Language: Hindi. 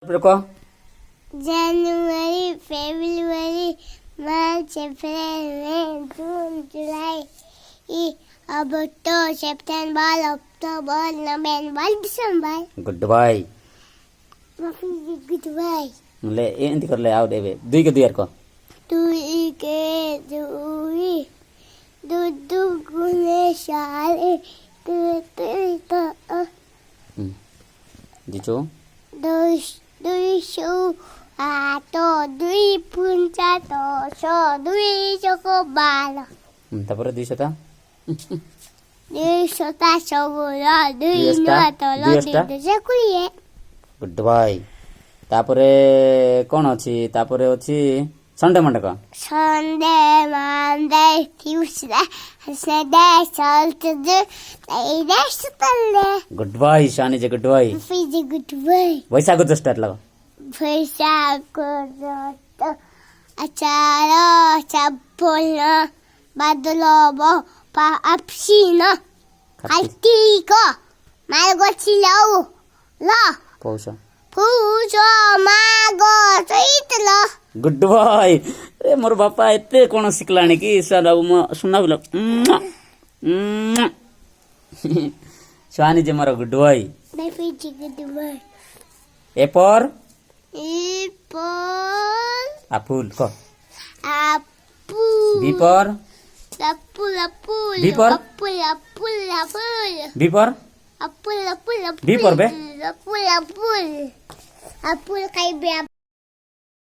रुको। जनवरी, फरवरी, मार्च, अप्रैल, जून, जुलाई, अक्टूबर, सितंबर, अक्टूबर, नवंबर, दिसंबर। Goodbye. Goodbye. ले एंती कर ले आओ देवे दुई के दुई को दुई के दुई दु गुने साले जिचो दुई सौ आतो दुई पुंचा तो सौ दुई चको बाल तापर 200 ता 200 ता सबुरा दुई न तो लदी से कुलिए। Good bye. तापरे कोन अछि तापरे अछि संडे मंडे का Sunday Monday Tuesday Saturday Saturday Friday Saturday. Goodbye शानी जे गुड बाय। फिजी गुड बाय। वैसा को स्टार्ट लगा वैसा को तो अचार चपोल बादलो पा अपसीना खाती को माल गोचिलाऊ ला पौसा पूजो मागो सहित लो। Good bye. अरे मोर बापा एते कोन सिखलाणी कि सर सुना बोलो स्वानी जे मोर गुड बाय। फिजी गुड बाय। ए पर एप्पल फूल को apple बी पर apple बी पर apple apple apple बी पर apple apple बी पर बे apple apple apple खाई बे